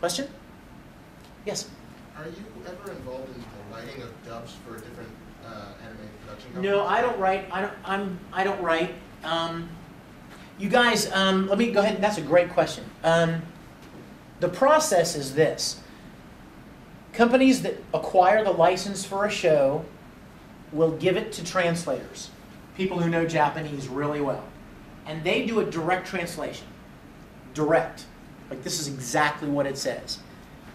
Question? Yes? Are you ever involved in the writing of dubs for different anime production companies? No, I don't write. I don't write. You guys, let me go ahead. That's a great question. The process is this. Companies that acquire the license for a show will give it to translators, people who know Japanese really well. And they do a direct translation. Direct. Like, this is exactly what it says.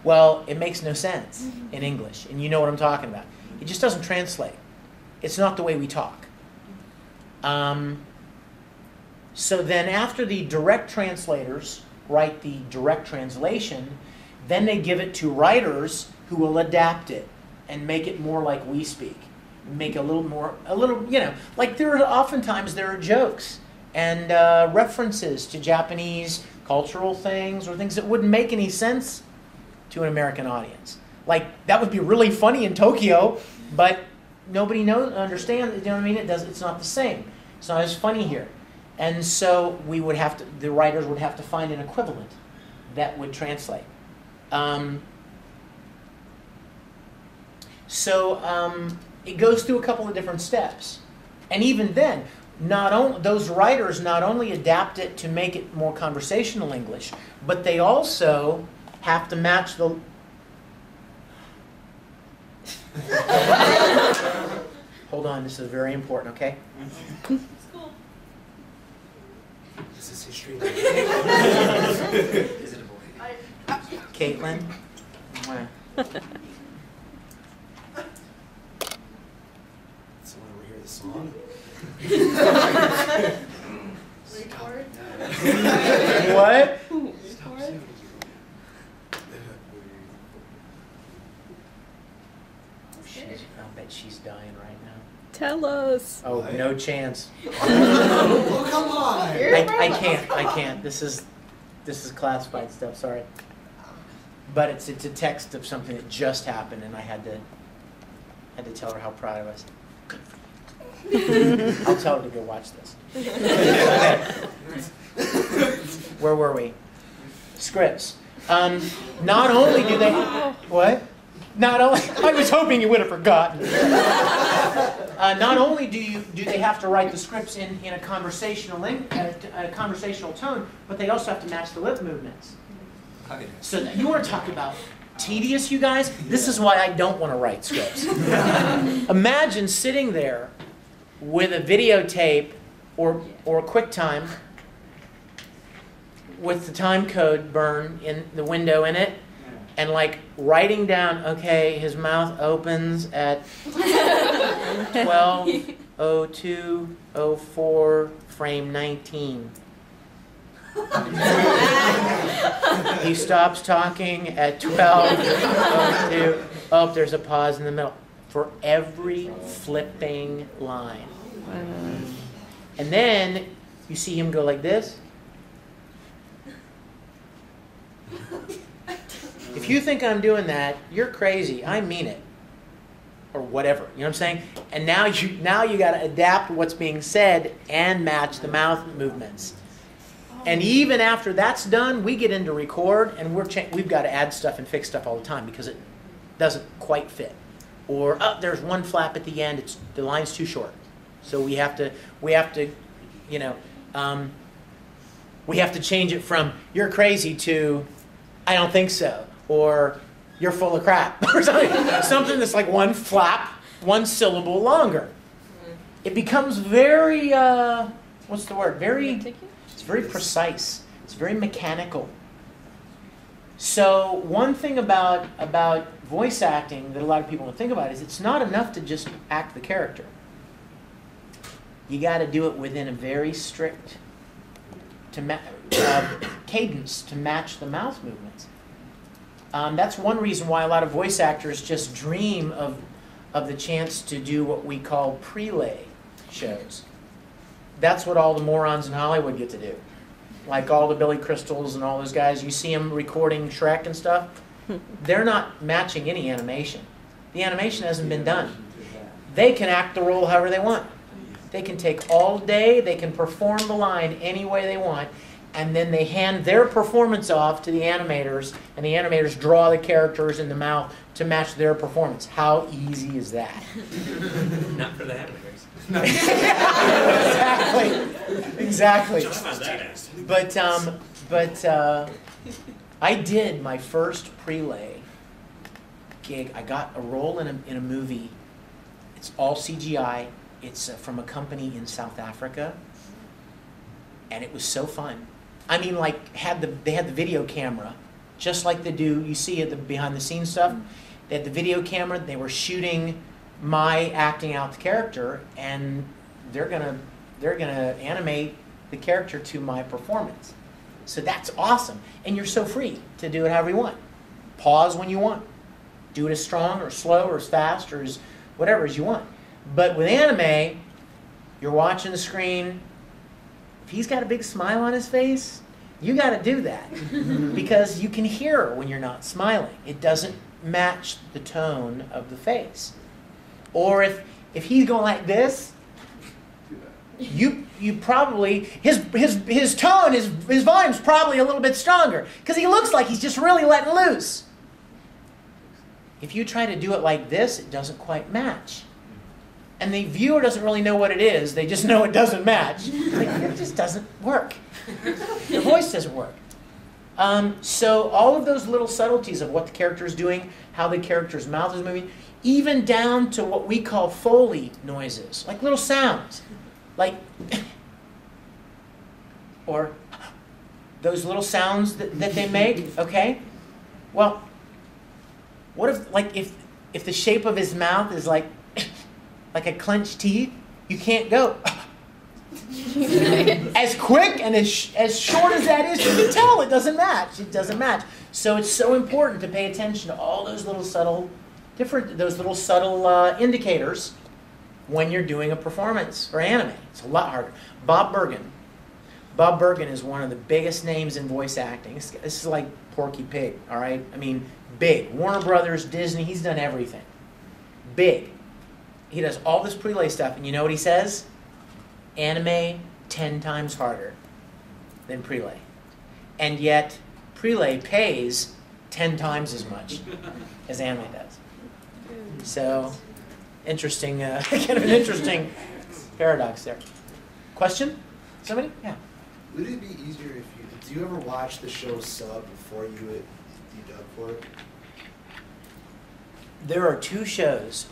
Well, it makes no sense in English, and you know what I'm talking about. It just doesn't translate. It's not the way we talk. So then after the direct translators write the direct translation, then they give it to writers who will adapt it and make it more like we speak. Make a little more, you know, like oftentimes there are jokes and references to Japanese cultural things or things that wouldn't make any sense to an American audience. Like, that would be really funny in Tokyo, but nobody understands, you know what I mean? It's not the same. It's not as funny here. And so the writers would have to find an equivalent that would translate. It goes through a couple of different steps. And even then, those writers not only adapt it to make it more conversational English, but they also have to match the... Hold on, this is very important, okay? It's cool. This is history. Is it a boy? Caitlin? Someone ever hear the song? Record. What? Record. I'll bet she's dying right now. Tell us. Oh, no chance. Oh, come on! I can't. This is classified stuff, sorry. But it's a text of something that just happened, and I had to tell her how proud I was. Good for you. I'll tell her to go watch this. Where were we? Scripts. Not only do they... What? Not only... I was hoping you would have forgotten. Not only do they have to write the scripts in a conversational tone, but they also have to match the lip movements. So you want to talk about tedious, you guys? This is why I don't want to write scripts. Imagine sitting there with a videotape or QuickTime with the time code burn in the window in it, and like writing down, okay, his mouth opens at 12:02:04 frame 19. He stops talking at 12:02. Oh, there's a pause in the middle for every flipping line. And then you see him go like this. If you think I'm doing that, you're crazy. I mean it. Or whatever. You know what I'm saying? And now you got to adapt what's being said and match the mouth movements. And even after that's done, we get into record, and we've got to add stuff and fix stuff all the time because it doesn't quite fit. Or there's one flap at the end; the line's too short, so we have to, you know, we have to change it from "you're crazy" to "I don't think so," or "you're full of crap," or something that's like one flap, one syllable longer. It becomes very what's the word? It's very precise. It's very mechanical. So one thing about voice acting that a lot of people don't think about is it's not enough to just act the character. You got to do it within a very strict cadence to match the mouth movements. That's one reason why a lot of voice actors just dream of the chance to do what we call prelay shows. That's what all the morons in Hollywood get to do. Like all the Billy Crystals and all those guys, you see them recording Shrek and stuff. They're not matching any animation. The animation hasn't been done. They can act the role however they want. They can take all day, they can perform the line any way they want, and then they hand their performance off to the animators, and the animators draw the characters in the mouth to match their performance. How easy is that? Not for the animators. Exactly. John found that ass. But I did my first prelay gig. I got a role in a movie. It's all CGI. It's from a company in South Africa, and it was so fun. I mean, like they had the video camera, just like they do. You see at the behind the scenes stuff. They had the video camera. They were shooting my acting out the character, and they're gonna animate the character to my performance. So that's awesome, and you're so free to do it however you want. Pause when you want. Do it as strong or slow or as fast or as whatever as you want. But with anime, you're watching the screen. If he's got a big smile on his face, you got to do that because you can hear when you're not smiling. It doesn't match the tone of the face. Or if he's going like this, you probably his tone, his volume's probably a little bit stronger because he looks like he's just really letting loose. If you try to do it like this, it doesn't quite match. And the viewer doesn't really know what it is. They just know it doesn't match. It just doesn't work. The voice doesn't work. So all of those little subtleties of what the character is doing, how the character's mouth is moving, even down to what we call Foley noises, like little sounds. Like, or those little sounds that they make, okay? Well, what if, like, if the shape of his mouth is like a clenched teeth, you can't go as quick and as short as that is, you can tell it doesn't match. It doesn't match. So it's so important to pay attention to all those little subtle, indicators when you're doing a performance for anime. It's a lot harder. Bob Bergen. Bob Bergen is one of the biggest names in voice acting. This is like Porky Pig, all right? I mean, big. Warner Brothers, Disney, he's done everything. Big. He does all this prelay stuff, and you know what he says? Anime 10 times harder than prelay. And yet, prelay pays 10 times as much as anime does. So, interesting, kind of an interesting paradox there. Question? Somebody? Yeah. Would it be easier if do you ever watch the show sub before you dub for it? There are 2 shows.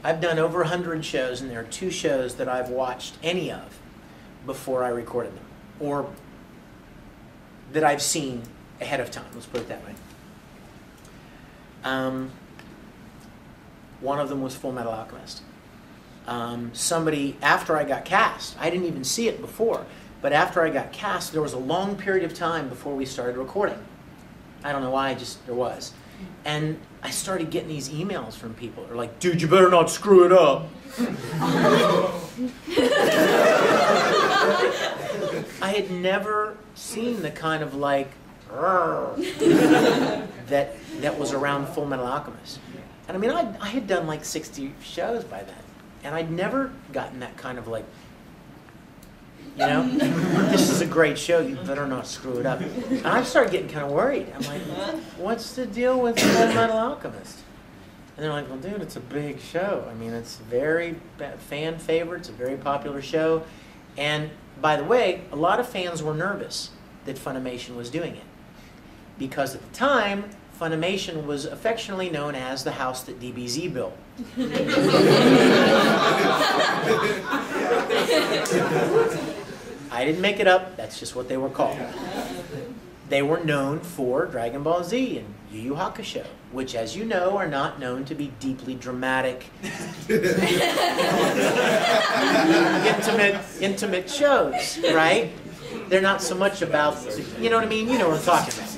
I've done over 100 shows, and there are 2 shows that I've watched any of before I recorded them, or that I've seen ahead of time. Let's put it that way. One of them was Full Metal Alchemist. Somebody, after I got cast, I didn't even see it before, but after I got cast, there was a long period of time before we started recording. I don't know why, there was. And I started getting these emails from people. They're like, dude, you better not screw it up. I had never seen the kind of like, that was around Full Metal Alchemist. And I mean, I had done like 60 shows by then. And I'd never gotten that kind of like, you know, this is a great show, you better not screw it up. And I started getting kind of worried. I'm like, what's the deal with Full Metal Alchemist? And they're like, well, dude, it's a big show. I mean, it's very fan favorite. It's a very popular show. And by the way, a lot of fans were nervous that Funimation was doing it. Because at the time, Funimation was affectionately known as the house that DBZ built. I didn't make it up. That's just what they were called. They were known for Dragon Ball Z and Yu Yu Hakusho, which, as you know, are not known to be deeply dramatic, intimate shows, right? They're not so much about, you know what I mean? You know what I'm talking about.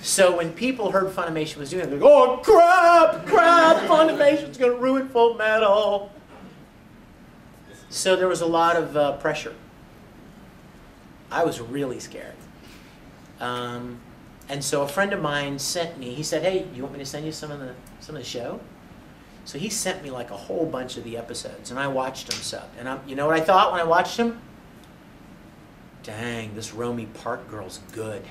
So when people heard Funimation was doing it, they're like, oh, crap, Funimation's going to ruin Full Metal. So there was a lot of pressure. I was really scared. And so a friend of mine sent me, he said, hey, you want me to send you some of the show? So he sent me like a whole bunch of the episodes, and I watched them sub. And you know what I thought when I watched them? dang, this Romy Park girl's good.